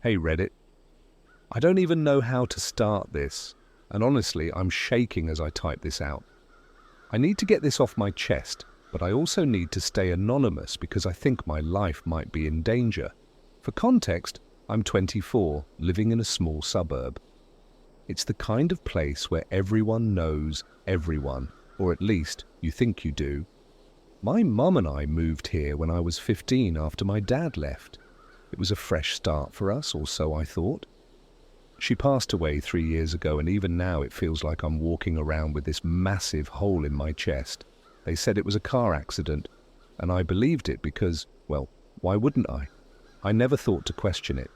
Hey Reddit. I don't even know how to start this, and honestly, I'm shaking as I type this out. I need to get this off my chest, but I also need to stay anonymous because I think my life might be in danger. For context, I'm 24, living in a small suburb. It's the kind of place where everyone knows everyone, or at least you think you do. My mum and I moved here when I was 15 after my dad left. It was a fresh start for us, or so I thought. She passed away 3 years ago, and even now it feels like I'm walking around with this massive hole in my chest. They said it was a car accident, and I believed it because, well, why wouldn't I? I never thought to question it.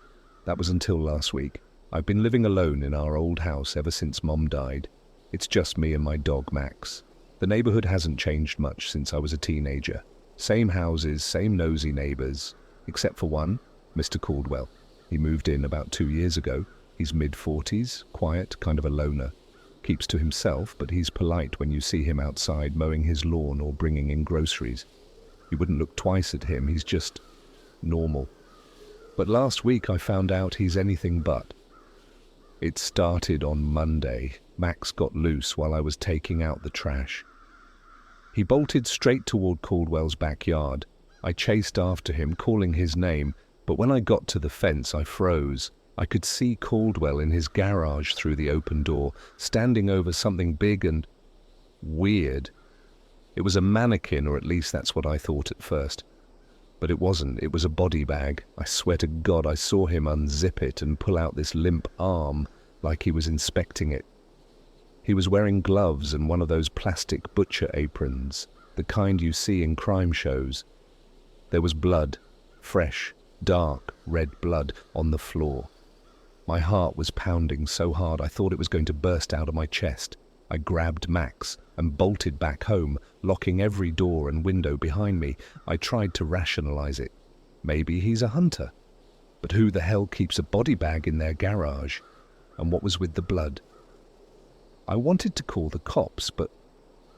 That was until last week. I've been living alone in our old house ever since Mom died. It's just me and my dog Max. The neighborhood hasn't changed much since I was a teenager. Same houses, same nosy neighbors, except for one, Mr. Caldwell. He moved in about 2 years ago. He's mid-40s, quiet, kind of a loner. Keeps to himself, but he's polite when you see him outside mowing his lawn or bringing in groceries. You wouldn't look twice at him, he's just normal. But last week I found out he's anything but. It started on Monday. Max got loose while I was taking out the trash. He bolted straight toward Caldwell's backyard. I chased after him, calling his name, but when I got to the fence I froze. I could see Caldwell in his garage through the open door, standing over something big and weird. It was a mannequin, or at least that's what I thought at first. But it wasn't. It was a body bag. I swear to God I saw him unzip it and pull out this limp arm like he was inspecting it. He was wearing gloves and one of those plastic butcher aprons, the kind you see in crime shows. There was blood, fresh, dark, red blood on the floor. My heart was pounding so hard I thought it was going to burst out of my chest. I grabbed Max and bolted back home, locking every door and window behind me. I tried to rationalize it. Maybe he's a hunter. But who the hell keeps a body bag in their garage? And what was with the blood? I wanted to call the cops, but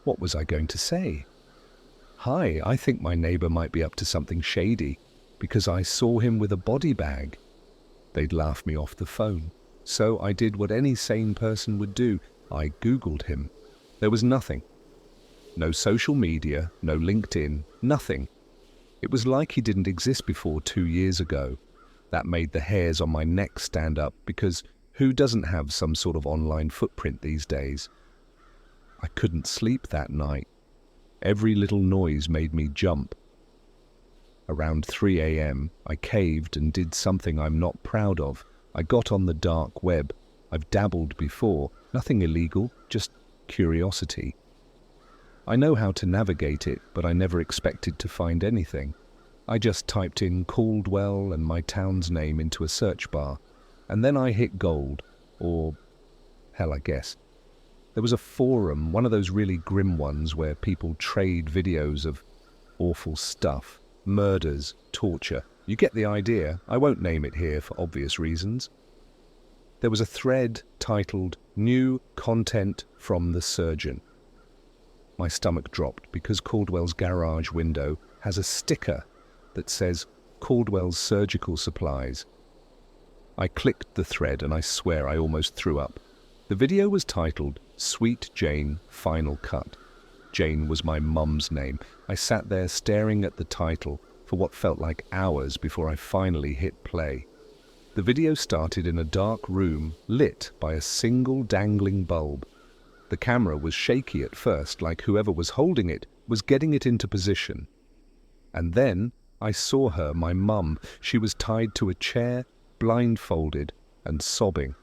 what was I going to say? Hi, I think my neighbor might be up to something shady, because I saw him with a body bag. They'd laugh me off the phone. So I did what any sane person would do. I Googled him. There was nothing. No social media, no LinkedIn, nothing. It was like he didn't exist before 2 years ago. That made the hairs on my neck stand up, because who doesn't have some sort of online footprint these days? I couldn't sleep that night. Every little noise made me jump. Around 3 a.m., I caved and did something I'm not proud of. I got on the dark web. I've dabbled before, nothing illegal, just curiosity. I know how to navigate it, but I never expected to find anything. I just typed in Caldwell and my town's name into a search bar, and then I hit gold, or hell, I guess. There was a forum, one of those really grim ones where people trade videos of awful stuff. Murders, torture. You get the idea. I won't name it here for obvious reasons. There was a thread titled New Content from the Surgeon. My stomach dropped because Caldwell's garage window has a sticker that says Caldwell's Surgical Supplies. I clicked the thread and I swear I almost threw up. The video was titled Sweet Jane Final Cut. Jane was my mum's name. I sat there staring at the title for what felt like hours before I finally hit play. The video started in a dark room lit by a single dangling bulb. The camera was shaky at first, like whoever was holding it was getting it into position. And then I saw her, my mum. She was tied to a chair, blindfolded and sobbing.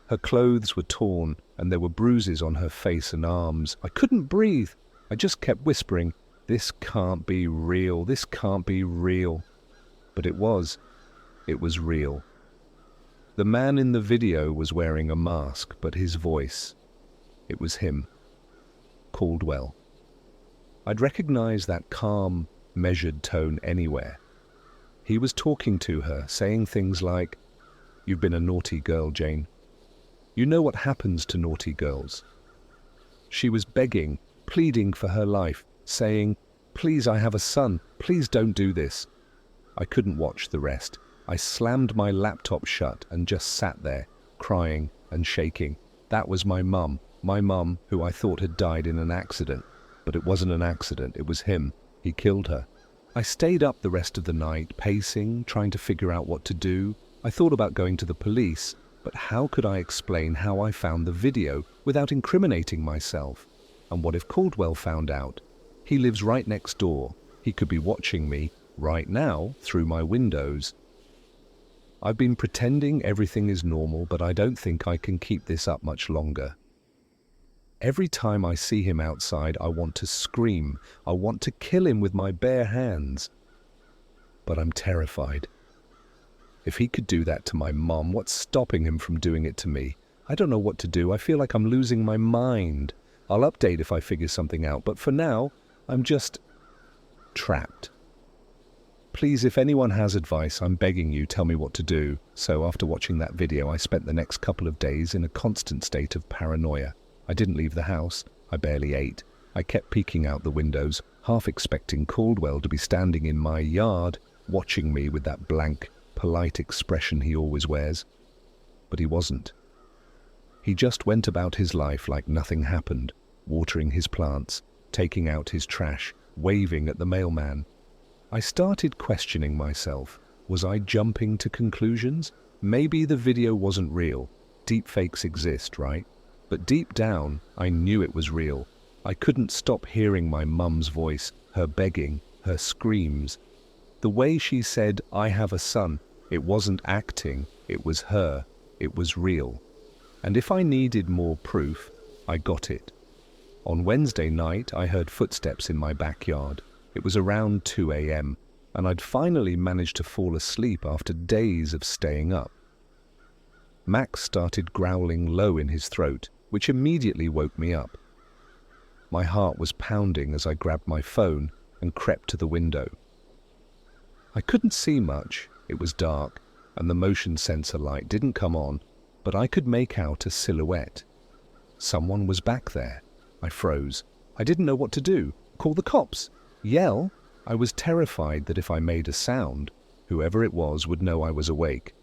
Her clothes were torn and there were bruises on her face and arms. I couldn't breathe. I just kept whispering, "This can't be real, this can't be real." But it was. It was real. The man in the video was wearing a mask, but his voice, it was him. Caldwell. I'd recognize that calm, measured tone anywhere. He was talking to her, saying things like, "You've been a naughty girl, Jane. You know what happens to naughty girls." She was begging, pleading for her life, saying, "Please, I have a son. Please don't do this." I couldn't watch the rest. I slammed my laptop shut and just sat there, crying and shaking. That was my mum, who I thought had died in an accident. But it wasn't an accident, it was him. He killed her. I stayed up the rest of the night, pacing, trying to figure out what to do. I thought about going to the police, but how could I explain how I found the video without incriminating myself? And what if Caldwell found out? He lives right next door. He could be watching me right now through my windows. I've been pretending everything is normal, but I don't think I can keep this up much longer. Every time I see him outside, I want to scream. I want to kill him with my bare hands. But I'm terrified. If he could do that to my mom, what's stopping him from doing it to me? I don't know what to do. I feel like I'm losing my mind. I'll update if I figure something out, but for now, I'm just trapped. Please, if anyone has advice, I'm begging you, tell me what to do. So after watching that video, I spent the next couple of days in a constant state of paranoia. I didn't leave the house. I barely ate. I kept peeking out the windows, half expecting Caldwell to be standing in my yard, watching me with that blank, polite expression he always wears. But he wasn't. He just went about his life like nothing happened, watering his plants, taking out his trash, waving at the mailman. I started questioning myself. Was I jumping to conclusions? Maybe the video wasn't real. Deepfakes exist, right? But deep down, I knew it was real. I couldn't stop hearing my mum's voice, her begging, her screams. The way she said, "I have a son," it wasn't acting, it was her, it was real. And if I needed more proof, I got it. On Wednesday night, I heard footsteps in my backyard. It was around 2 a.m., and I'd finally managed to fall asleep after days of staying up. Max started growling low in his throat, which immediately woke me up. My heart was pounding as I grabbed my phone and crept to the window. I couldn't see much, it was dark, and the motion sensor light didn't come on, but I could make out a silhouette. Someone was back there. I froze. I didn't know what to do. Call the cops? Yell? I was terrified that if I made a sound, whoever it was would know I was awake.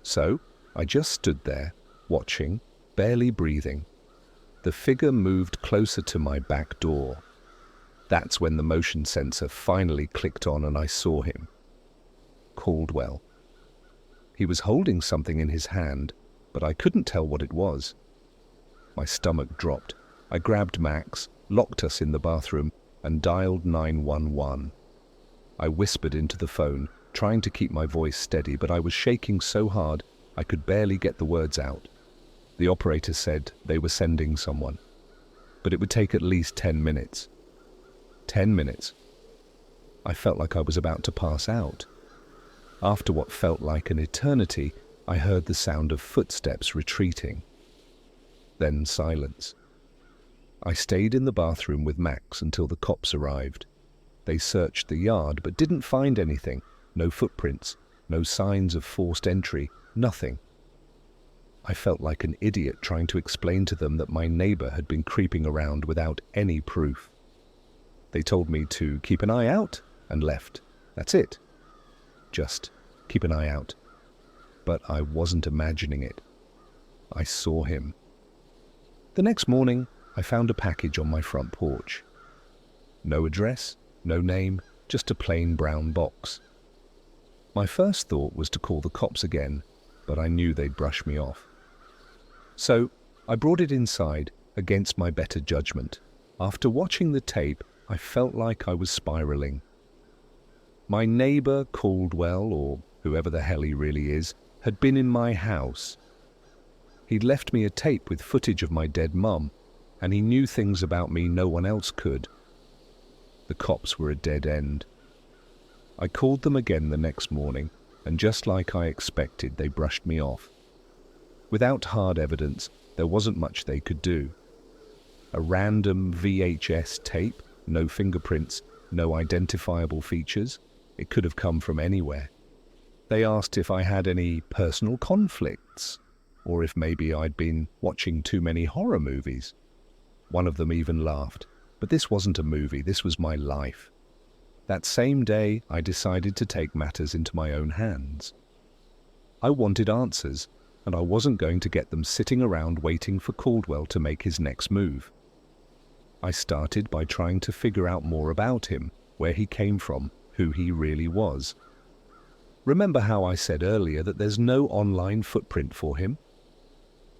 So, I just stood there, watching, barely breathing. The figure moved closer to my back door. That's when the motion sensor finally clicked on and I saw him. Caldwell. He was holding something in his hand, but I couldn't tell what it was. My stomach dropped. I grabbed Max, locked us in the bathroom, and dialed 911. I whispered into the phone, trying to keep my voice steady, but I was shaking so hard I could barely get the words out. The operator said they were sending someone, but it would take at least 10 minutes. 10 minutes. I felt like I was about to pass out. After what felt like an eternity, I heard the sound of footsteps retreating. Then silence. I stayed in the bathroom with Max until the cops arrived. They searched the yard but didn't find anything. No footprints, no signs of forced entry, nothing. I felt like an idiot trying to explain to them that my neighbor had been creeping around without any proof. They told me to keep an eye out and left. That's it. Just keep an eye out. But I wasn't imagining it. I saw him. The next morning, I found a package on my front porch. No address, no name, just a plain brown box. My first thought was to call the cops again, but I knew they'd brush me off. So, I brought it inside, against my better judgment. After watching the tape, I felt like I was spiraling. My neighbor, Caldwell, or whoever the hell he really is, had been in my house. He'd left me a tape with footage of my dead mum, and he knew things about me no one else could. The cops were a dead end. I called them again the next morning, and just like I expected, they brushed me off. Without hard evidence, there wasn't much they could do. A random VHS tape, no fingerprints, no identifiable features. It could have come from anywhere. They asked if I had any personal conflicts, or if maybe I'd been watching too many horror movies. One of them even laughed, but this wasn't a movie, this was my life. That same day, I decided to take matters into my own hands. I wanted answers, and I wasn't going to get them sitting around waiting for Caldwell to make his next move. I started by trying to figure out more about him, where he came from, who he really was. Remember how I said earlier that there's no online footprint for him?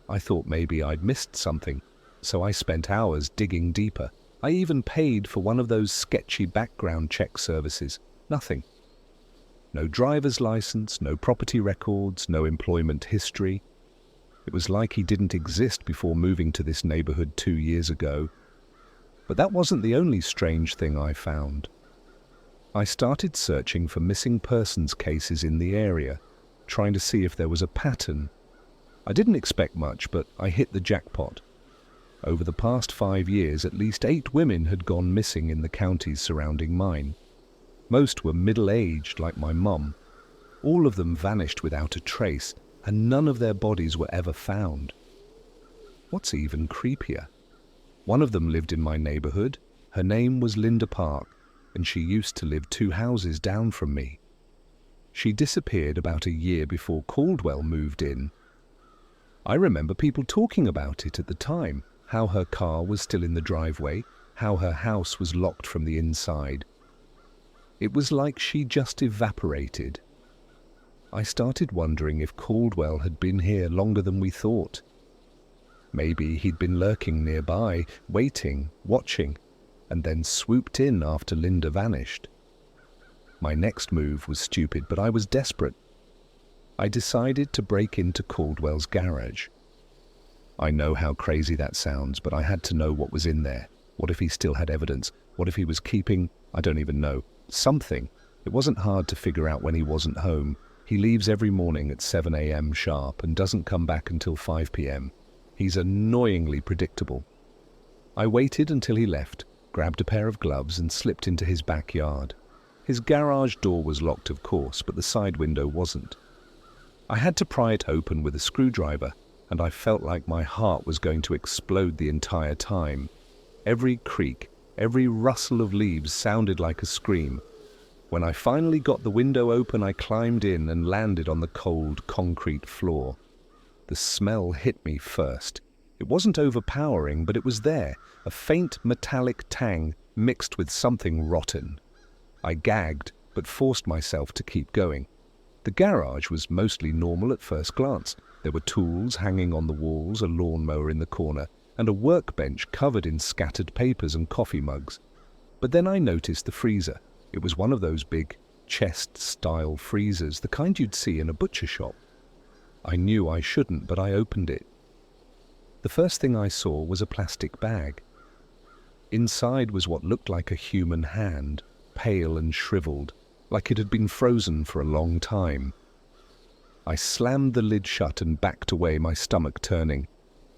I thought maybe I'd missed something, so I spent hours digging deeper. I even paid for one of those sketchy background check services. Nothing. No driver's license, no property records, no employment history. It was like he didn't exist before moving to this neighborhood 2 years ago. But that wasn't the only strange thing I found. I started searching for missing persons cases in the area, trying to see if there was a pattern. I didn't expect much, but I hit the jackpot. Over the past 5 years, at least 8 women had gone missing in the counties surrounding mine. Most were middle-aged, like my mum. All of them vanished without a trace, and none of their bodies were ever found. What's even creepier? One of them lived in my neighborhood. Her name was Linda Park, and she used to live 2 houses down from me. She disappeared about a year before Caldwell moved in. I remember people talking about it at the time, how her car was still in the driveway, how her house was locked from the inside. It was like she just evaporated. I started wondering if Caldwell had been here longer than we thought. Maybe he'd been lurking nearby, waiting, watching, and then swooped in after Linda vanished. My next move was stupid, but I was desperate. I decided to break into Caldwell's garage. I know how crazy that sounds, but I had to know what was in there. What if he still had evidence? What if he was keeping, I don't even know, something? It wasn't hard to figure out when he wasn't home. He leaves every morning at 7 a.m. sharp and doesn't come back until 5 p.m. He's annoyingly predictable. I waited until he left, grabbed a pair of gloves and slipped into his backyard. His garage door was locked, of course, but the side window wasn't. I had to pry it open with a screwdriver, and I felt like my heart was going to explode the entire time. Every creak, every rustle of leaves sounded like a scream. When I finally got the window open, I climbed in and landed on the cold concrete floor. The smell hit me first. It wasn't overpowering, but it was there, a faint metallic tang mixed with something rotten. I gagged, but forced myself to keep going. The garage was mostly normal at first glance. There were tools hanging on the walls, a lawnmower in the corner, and a workbench covered in scattered papers and coffee mugs. But then I noticed the freezer. It was one of those big chest-style freezers, the kind you'd see in a butcher shop. I knew I shouldn't, but I opened it. The first thing I saw was a plastic bag. Inside was what looked like a human hand, pale and shriveled, like it had been frozen for a long time. I slammed the lid shut and backed away, my stomach turning.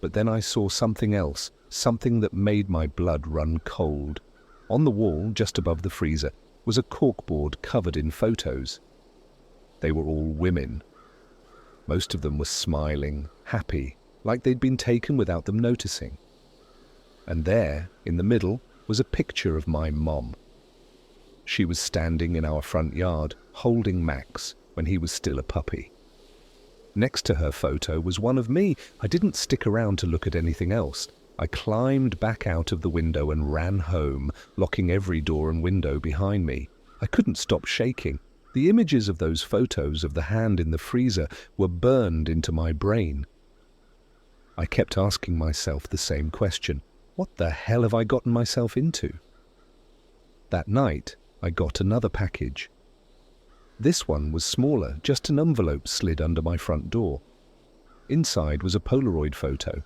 But then I saw something else, something that made my blood run cold. On the wall, just above the freezer, was a corkboard covered in photos. They were all women. Most of them were smiling, happy, like they'd been taken without them noticing. And there, in the middle, was a picture of my mom. She was standing in our front yard, holding Max, when he was still a puppy. Next to her photo was one of me. I didn't stick around to look at anything else. I climbed back out of the window and ran home, locking every door and window behind me. I couldn't stop shaking. The images of those photos of the hand in the freezer were burned into my brain. I kept asking myself the same question. What the hell have I gotten myself into? That night, I got another package. This one was smaller, just an envelope slid under my front door. Inside was a Polaroid photo.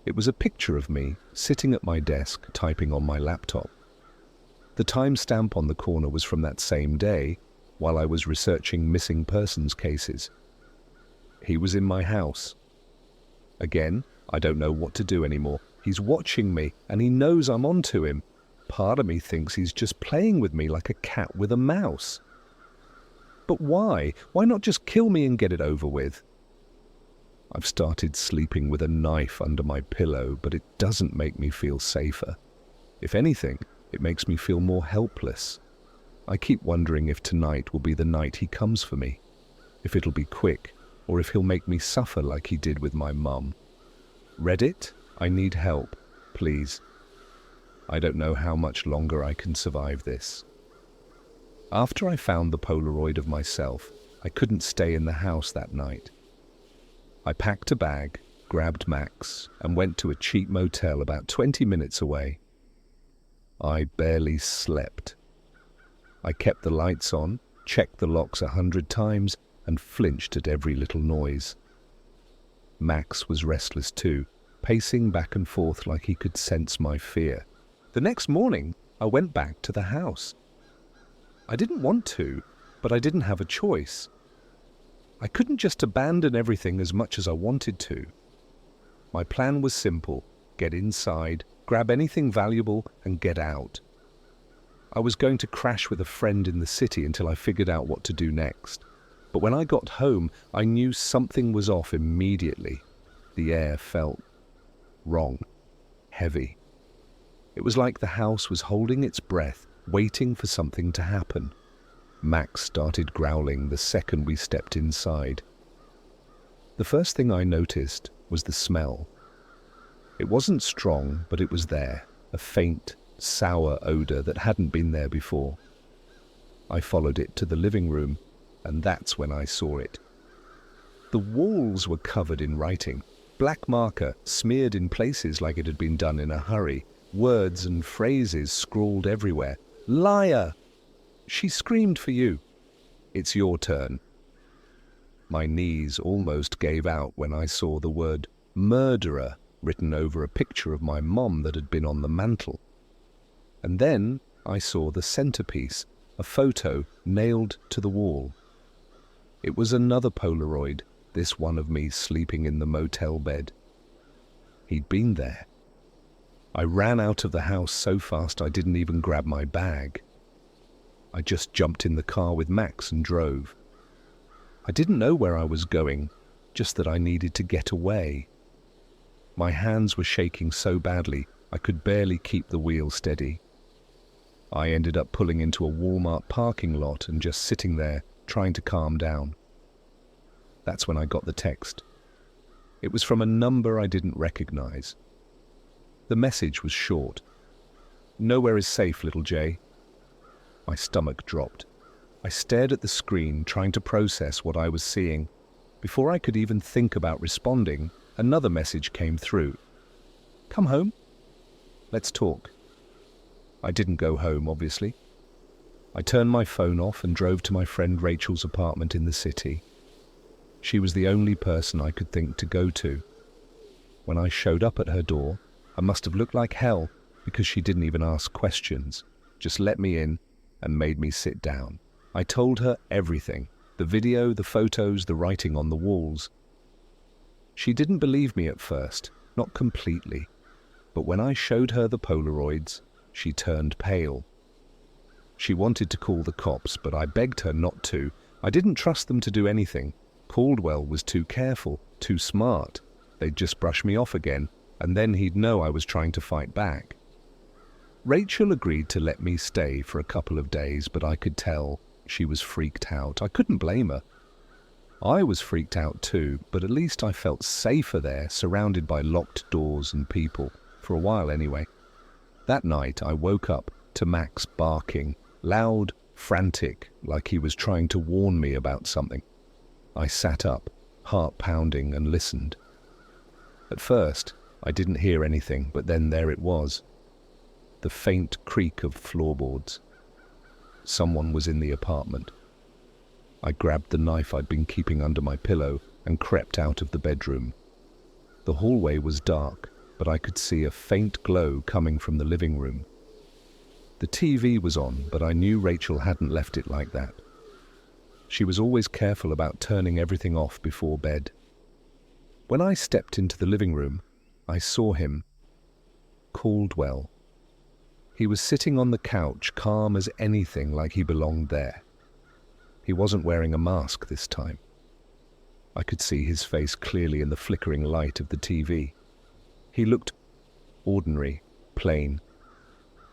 It was a picture of me sitting at my desk typing on my laptop. The timestamp on the corner was from that same day, while I was researching missing persons cases. He was in my house. Again, I don't know what to do anymore. He's watching me, and he knows I'm onto him. Part of me thinks he's just playing with me like a cat with a mouse. But why? Why not just kill me and get it over with? I've started sleeping with a knife under my pillow, but it doesn't make me feel safer. If anything, it makes me feel more helpless. I keep wondering if tonight will be the night he comes for me. If it'll be quick, or if he'll make me suffer like he did with my mum. Reddit, I need help, please. I don't know how much longer I can survive this. After I found the Polaroid of myself, I couldn't stay in the house that night. I packed a bag, grabbed Max, and went to a cheap motel about 20 minutes away. I barely slept. I kept the lights on, checked the locks 100 times, and flinched at every little noise. Max was restless too, pacing back and forth like he could sense my fear. The next morning, I went back to the house. I didn't want to, but I didn't have a choice. I couldn't just abandon everything as much as I wanted to. My plan was simple: get inside, grab anything valuable, and get out. I was going to crash with a friend in the city until I figured out what to do next. But when I got home, I knew something was off immediately. The air felt wrong, heavy. It was like the house was holding its breath, waiting for something to happen. Max started growling the second we stepped inside. The first thing I noticed was the smell. It wasn't strong, but it was there, a faint, sour odor that hadn't been there before. I followed it to the living room, and that's when I saw it. The walls were covered in writing, black marker smeared in places like it had been done in a hurry, words and phrases scrawled everywhere. "Liar! She screamed for you. It's your turn." My knees almost gave out when I saw the word murderer written over a picture of my mom that had been on the mantel. And then I saw the centerpiece, a photo nailed to the wall. It was another Polaroid, this one of me sleeping in the motel bed. He'd been there. I ran out of the house so fast I didn't even grab my bag. I just jumped in the car with Max and drove. I didn't know where I was going, just that I needed to get away. My hands were shaking so badly I could barely keep the wheel steady. I ended up pulling into a Walmart parking lot and just sitting there, trying to calm down. That's when I got the text. It was from a number I didn't recognize. The message was short. "Nowhere is safe, little Jay." My stomach dropped. I stared at the screen, trying to process what I was seeing. Before I could even think about responding, another message came through. "Come home. Let's talk." I didn't go home, obviously. I turned my phone off and drove to my friend Rachel's apartment in the city. She was the only person I could think to go to. When I showed up at her door, I must have looked like hell because she didn't even ask questions, just let me in and made me sit down. I told her everything, the video, the photos, the writing on the walls. She didn't believe me at first, not completely, but when I showed her the Polaroids, she turned pale. She wanted to call the cops, but I begged her not to. I didn't trust them to do anything. Caldwell was too careful, too smart. They'd just brush me off again, and then he'd know I was trying to fight back. Rachel agreed to let me stay for a couple of days, but I could tell she was freaked out. I couldn't blame her. I was freaked out too, but at least I felt safer there, surrounded by locked doors and people, for a while anyway. That night I woke up to Max barking, loud, frantic, like he was trying to warn me about something. I sat up, heart pounding, and listened. At first, I didn't hear anything, but then there it was. The faint creak of floorboards. Someone was in the apartment. I grabbed the knife I'd been keeping under my pillow and crept out of the bedroom. The hallway was dark, but I could see a faint glow coming from the living room. The TV was on, but I knew Rachel hadn't left it like that. She was always careful about turning everything off before bed. When I stepped into the living room, I saw him. Caldwell. He was sitting on the couch, calm as anything, like he belonged there. He wasn't wearing a mask this time. I could see his face clearly in the flickering light of the TV. He looked ordinary, plain.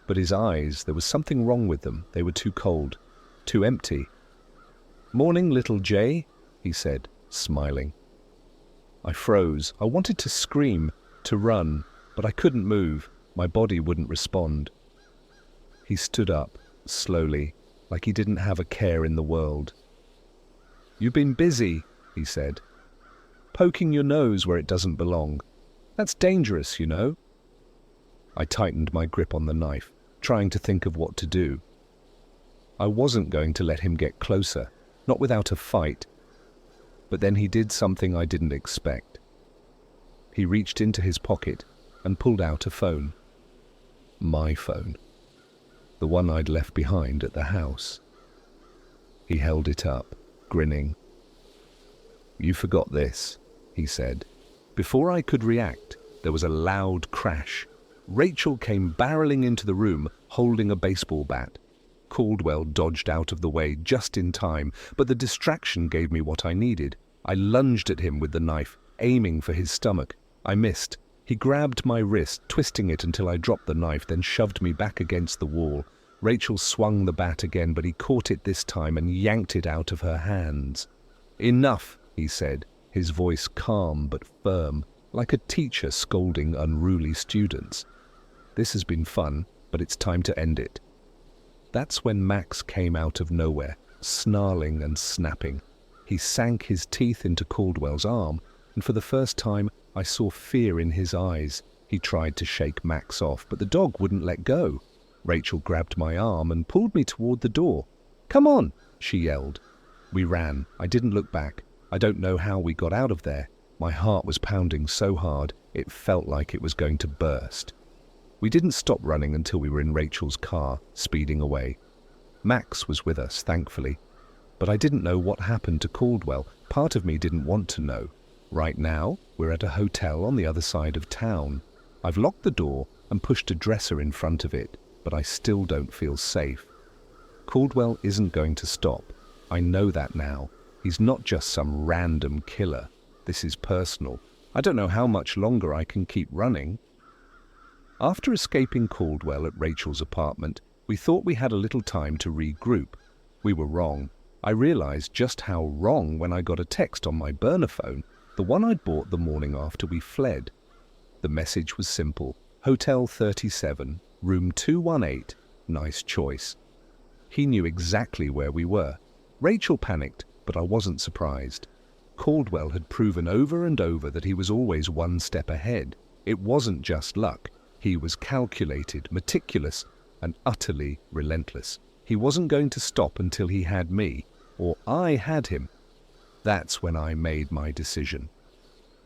But his eyes, there was something wrong with them. They were too cold, too empty. "Morning, little Jay," he said, smiling. I froze. I wanted to scream, to run, but I couldn't move. My body wouldn't respond. He stood up, slowly, like he didn't have a care in the world. "You've been busy," he said. "Poking your nose where it doesn't belong. That's dangerous, you know." I tightened my grip on the knife, trying to think of what to do. I wasn't going to let him get closer, not without a fight. But then he did something I didn't expect. He reached into his pocket and pulled out a phone. My phone. The one I'd left behind at the house. He held it up, grinning. "You forgot this," he said. Before I could react, there was a loud crash. Rachel came barreling into the room, holding a baseball bat. Caldwell dodged out of the way just in time, but the distraction gave me what I needed. I lunged at him with the knife, aiming for his stomach. I missed. He grabbed my wrist, twisting it until I dropped the knife, then shoved me back against the wall. Rachel swung the bat again, but he caught it this time and yanked it out of her hands. "Enough," he said, his voice calm but firm, like a teacher scolding unruly students. "This has been fun, but it's time to end it." That's when Max came out of nowhere, snarling and snapping. He sank his teeth into Caldwell's arm, and for the first time I saw fear in his eyes. He tried to shake Max off, but the dog wouldn't let go. Rachel grabbed my arm and pulled me toward the door. "Come on," she yelled. We ran. I didn't look back. I don't know how we got out of there. My heart was pounding so hard, it felt like it was going to burst. We didn't stop running until we were in Rachel's car, speeding away. Max was with us, thankfully. But I didn't know what happened to Caldwell. Part of me didn't want to know. Right now, we're at a hotel on the other side of town. I've locked the door and pushed a dresser in front of it, but I still don't feel safe. Caldwell isn't going to stop. I know that now. He's not just some random killer. This is personal. I don't know how much longer I can keep running. After escaping Caldwell at Rachel's apartment, we thought we had a little time to regroup. We were wrong. I realized just how wrong when I got a text on my burner phone, the one I'd bought the morning after we fled. The message was simple. Hotel 37, room 218, nice choice. He knew exactly where we were. Rachel panicked, but I wasn't surprised. Caldwell had proven over and over that he was always one step ahead. It wasn't just luck. He was calculated, meticulous, and utterly relentless. He wasn't going to stop until he had me, or I had him. That's when I made my decision.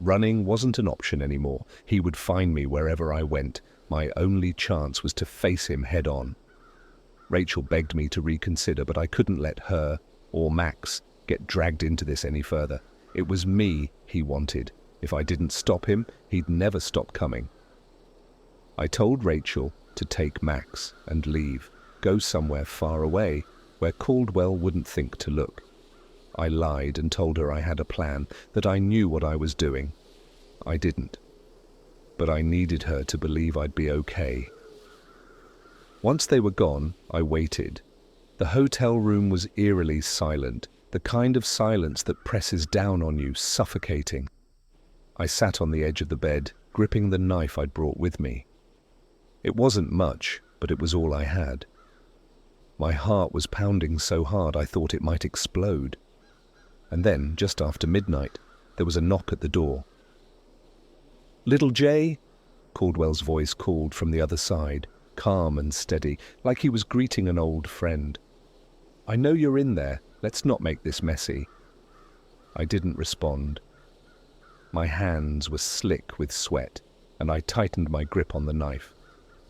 Running wasn't an option anymore. He would find me wherever I went. My only chance was to face him head on. Rachel begged me to reconsider, but I couldn't let her, or Max, get dragged into this any further. It was me he wanted. If I didn't stop him, he'd never stop coming. I told Rachel to take Max and leave, go somewhere far away, where Caldwell wouldn't think to look. I lied and told her I had a plan, that I knew what I was doing. I didn't. But I needed her to believe I'd be okay. Once they were gone, I waited. The hotel room was eerily silent, the kind of silence that presses down on you, suffocating. I sat on the edge of the bed, gripping the knife I'd brought with me. It wasn't much, but it was all I had. My heart was pounding so hard I thought it might explode. And then, just after midnight, there was a knock at the door. "Little Jay?" Caldwell's voice called from the other side, calm and steady, like he was greeting an old friend. "I know you're in there. Let's not make this messy." I didn't respond. My hands were slick with sweat, and I tightened my grip on the knife.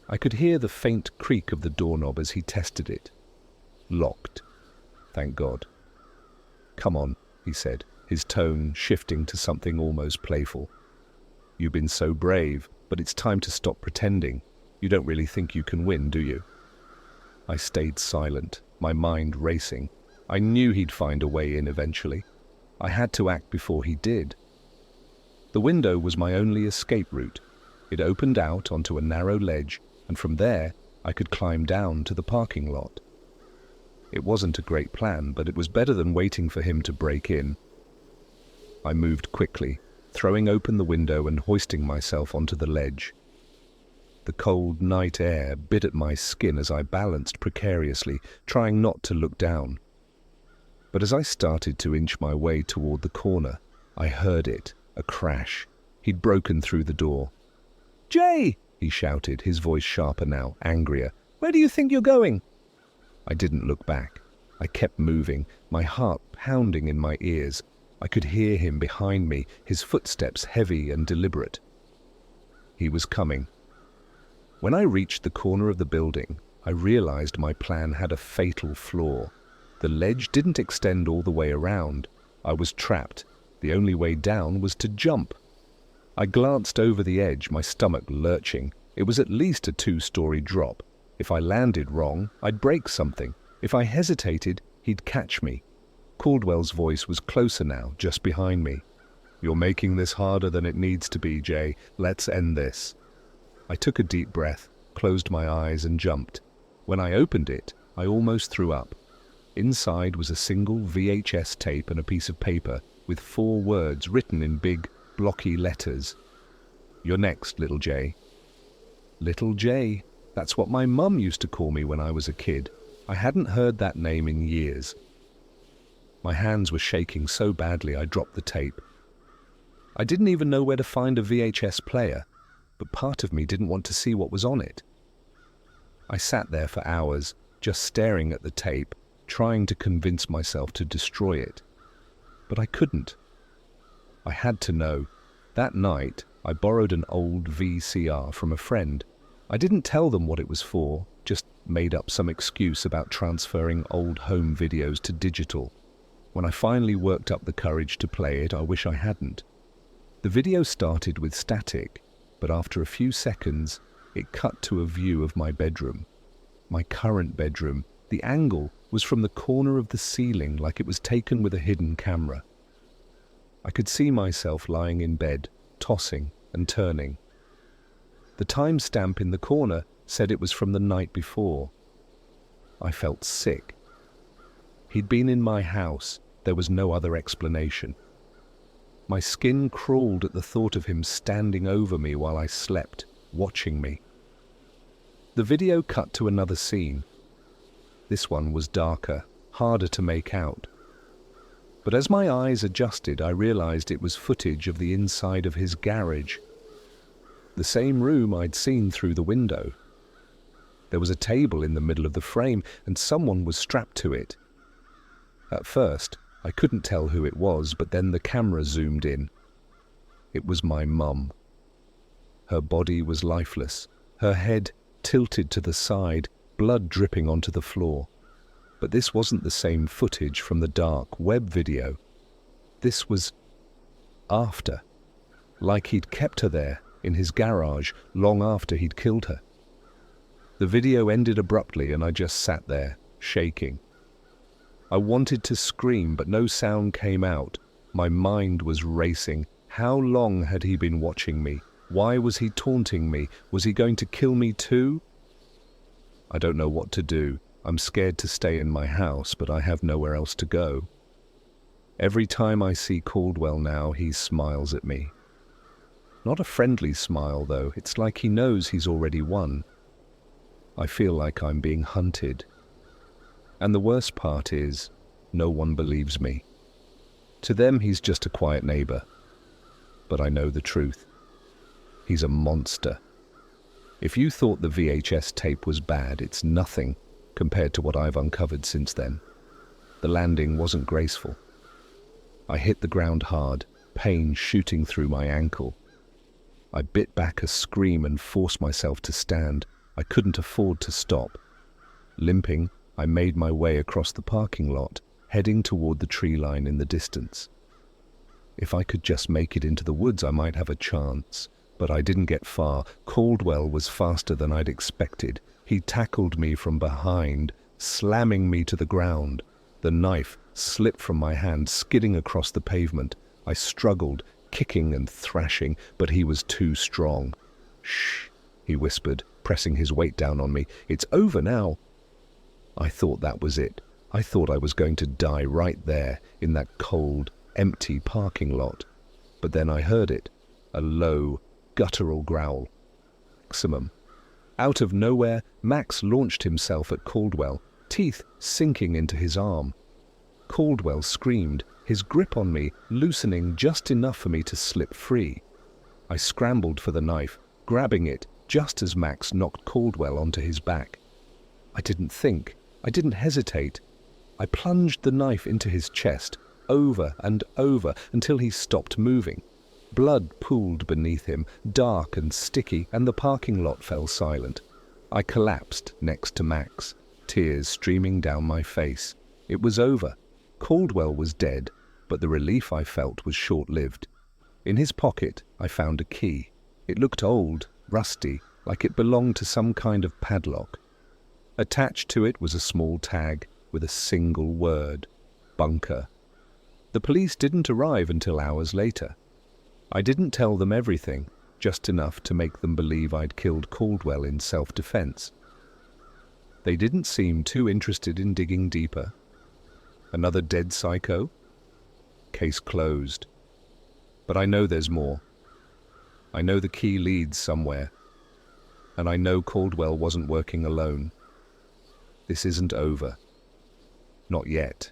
I could hear the faint creak of the doorknob as he tested it. Locked. Thank God. "Come on," he said, his tone shifting to something almost playful. "You've been so brave, but it's time to stop pretending. You don't really think you can win, do you?" I stayed silent, my mind racing. I knew he'd find a way in eventually. I had to act before he did. The window was my only escape route. It opened out onto a narrow ledge, and from there I could climb down to the parking lot. It wasn't a great plan, but it was better than waiting for him to break in. I moved quickly, throwing open the window and hoisting myself onto the ledge. The cold night air bit at my skin as I balanced precariously, trying not to look down. But as I started to inch my way toward the corner, I heard it, a crash. He'd broken through the door. "Jay!" he shouted, his voice sharper now, angrier. "Where do you think you're going?" I didn't look back. I kept moving, my heart pounding in my ears. I could hear him behind me, his footsteps heavy and deliberate. He was coming. When I reached the corner of the building, I realized my plan had a fatal flaw. The ledge didn't extend all the way around. I was trapped. The only way down was to jump. I glanced over the edge, my stomach lurching. It was at least a 2-story drop. If I landed wrong, I'd break something. If I hesitated, he'd catch me. Caldwell's voice was closer now, just behind me. "You're making this harder than it needs to be, Jay. Let's end this." I took a deep breath, closed my eyes and jumped. When I opened it, I almost threw up. Inside was a single VHS tape and a piece of paper with 4 words written in big, blocky letters. "You're next, little Jay." Little Jay. That's what my mum used to call me when I was a kid. I hadn't heard that name in years. My hands were shaking so badly I dropped the tape. I didn't even know where to find a VHS player, but part of me didn't want to see what was on it. I sat there for hours, just staring at the tape, trying to convince myself to destroy it. But I couldn't. I had to know. That night, I borrowed an old VCR from a friend. I didn't tell them what it was for, just made up some excuse about transferring old home videos to digital. When I finally worked up the courage to play it, I wish I hadn't. The video started with static, but after a few seconds, it cut to a view of my bedroom. My current bedroom. The angle was from the corner of the ceiling, like it was taken with a hidden camera. I could see myself lying in bed, tossing and turning. The timestamp in the corner said it was from the night before. I felt sick. He'd been in my house. There was no other explanation. My skin crawled at the thought of him standing over me while I slept, watching me. The video cut to another scene. This one was darker, harder to make out. But as my eyes adjusted, I realized it was footage of the inside of his garage. The same room I'd seen through the window. There was a table in the middle of the frame, and someone was strapped to it. At first, I couldn't tell who it was, but then the camera zoomed in. It was my mum. Her body was lifeless, her head tilted to the side, blood dripping onto the floor. But this wasn't the same footage from the dark web video. This was after, like he'd kept her there in his garage long after he'd killed her. The video ended abruptly and I just sat there, shaking. I wanted to scream, but no sound came out. My mind was racing. How long had he been watching me? Why was he taunting me? Was he going to kill me too? I don't know what to do. I'm scared to stay in my house, but I have nowhere else to go. Every time I see Caldwell now, he smiles at me. Not a friendly smile, though. It's like he knows he's already won. I feel like I'm being hunted. And the worst part is, no one believes me. To them, he's just a quiet neighbor. But I know the truth. He's a monster. If you thought the VHS tape was bad, it's nothing compared to what I've uncovered since then. The landing wasn't graceful. I hit the ground hard, pain shooting through my ankle. I bit back a scream and forced myself to stand. I couldn't afford to stop. Limping, I made my way across the parking lot, heading toward the tree line in the distance. If I could just make it into the woods, I might have a chance. But I didn't get far. Caldwell was faster than I'd expected. He tackled me from behind, slamming me to the ground. The knife slipped from my hand, skidding across the pavement. I struggled, kicking and thrashing, but he was too strong. "Shh," he whispered, pressing his weight down on me. "It's over now." I thought that was it. I thought I was going to die right there, in that cold, empty parking lot. But then I heard it, a low, guttural growl. Maximum. Out of nowhere, Max launched himself at Caldwell, teeth sinking into his arm. Caldwell screamed, his grip on me loosening just enough for me to slip free. I scrambled for the knife, grabbing it just as Max knocked Caldwell onto his back. I didn't think, I didn't hesitate. I plunged the knife into his chest, over and over, until he stopped moving. Blood pooled beneath him, dark and sticky, and the parking lot fell silent. I collapsed next to Max, tears streaming down my face. It was over. Caldwell was dead, but the relief I felt was short-lived. In his pocket, I found a key. It looked old, rusty, like it belonged to some kind of padlock. Attached to it was a small tag with a single word: bunker. The police didn't arrive until hours later. I didn't tell them everything, just enough to make them believe I'd killed Caldwell in self-defense. They didn't seem too interested in digging deeper. Another dead psycho? Case closed. But I know there's more. I know the key leads somewhere. And I know Caldwell wasn't working alone. This isn't over. Not yet.